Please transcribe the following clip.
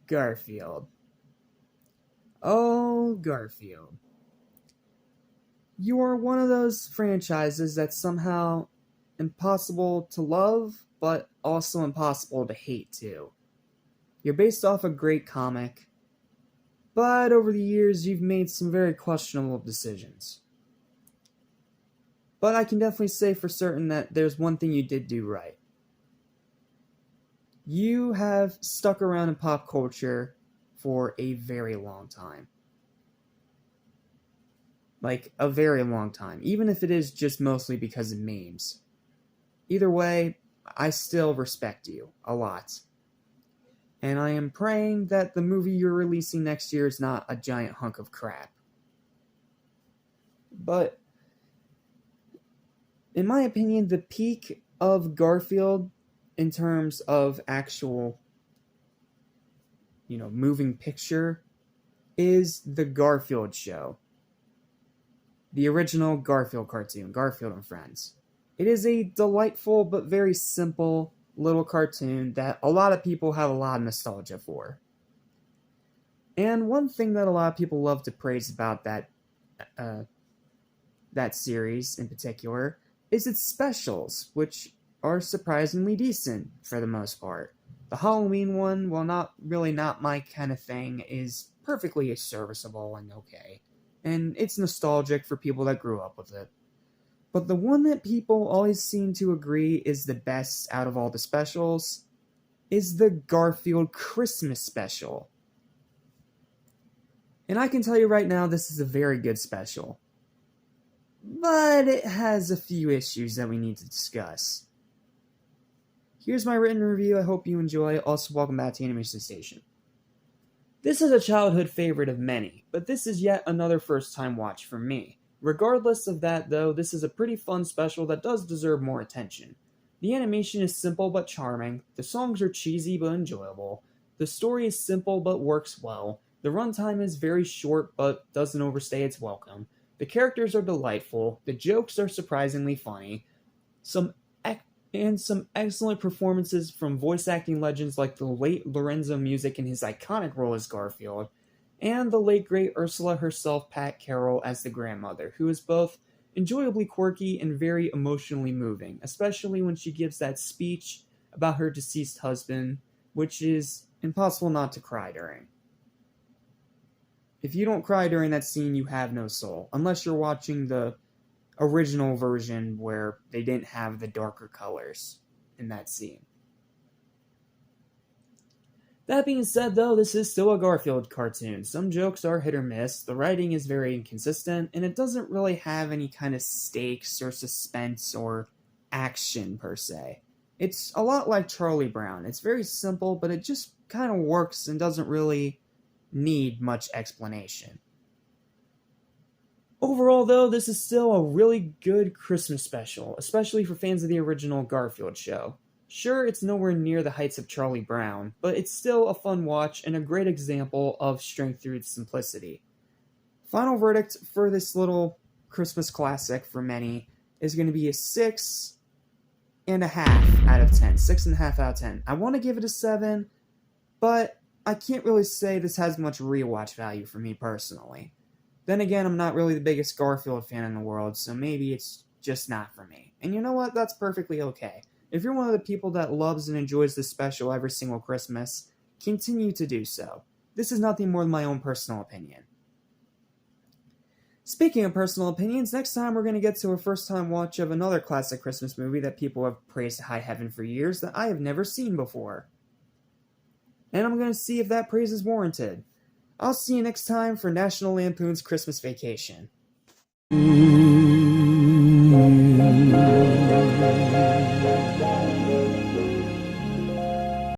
Garfield. Oh, Garfield. You are one of those franchises that's somehow impossible to love, but also impossible to hate too. You're based off a great comic, but over the years you've made some very questionable decisions. But I can definitely say for certain that there's one thing you did do right. You have stuck around in pop culture for a very long time. Like, a very long time, even if it is just mostly because of memes. Either way, I still respect you a lot. And I am praying that the movie you're releasing next year is not a giant hunk of crap. But, in my opinion, the peak of Garfield, in terms of actual, moving picture, is the Garfield show. The original Garfield cartoon, Garfield and Friends. It is a delightful but very simple little cartoon that a lot of people have a lot of nostalgia for. And one thing that a lot of people love to praise about that series in particular is its specials, which are surprisingly decent for the most part. The Halloween one, while not my kind of thing, is perfectly serviceable and okay. And it's nostalgic for people that grew up with it. But the one that people always seem to agree is the best out of all the specials is the Garfield Christmas special. And I can tell you right now, this is a very good special. But it has a few issues that we need to discuss. Here's my written review. I hope you enjoy. Also, welcome back to Animation Station. This is a childhood favorite of many, but this is yet another first-time watch for me. Regardless of that, though, this is a pretty fun special that does deserve more attention. The animation is simple but charming, the songs are cheesy but enjoyable, the story is simple but works well, the runtime is very short but doesn't overstay its welcome, the characters are delightful, the jokes are surprisingly funny, some excellent performances from voice acting legends like the late Lorenzo Music in his iconic role as Garfield, and the late great Ursula herself, Pat Carroll, as the grandmother, who is both enjoyably quirky and very emotionally moving, especially when she gives that speech about her deceased husband, which is impossible not to cry during. If you don't cry during that scene, you have no soul, unless you're watching the original version where they didn't have the darker colors in that scene. That being said, though, this is still a Garfield cartoon. Some jokes are hit or miss, the writing is very inconsistent, and it doesn't really have any kind of stakes or suspense or action per se. It's a lot like Charlie Brown. It's very simple, but it just kind of works and doesn't really need much explanation. Overall, though, this is still a really good Christmas special, especially for fans of the original Garfield show. Sure, it's nowhere near the heights of Charlie Brown, but it's still a fun watch and a great example of strength through simplicity. Final verdict for this little Christmas classic for many is going to be a 6.5 out of 10. 6.5 out of 10. I want to give it a 7, but I can't really say this has much rewatch value for me personally. Then again, I'm not really the biggest Garfield fan in the world, so maybe it's just not for me. And you know what? That's perfectly okay. If you're one of the people that loves and enjoys this special every single Christmas, continue to do so. This is nothing more than my own personal opinion. Speaking of personal opinions, next time we're going to get to a first-time watch of another classic Christmas movie that people have praised to high heaven for years that I have never seen before. And I'm going to see if that praise is warranted. I'll see you next time for National Lampoon's Christmas Vacation.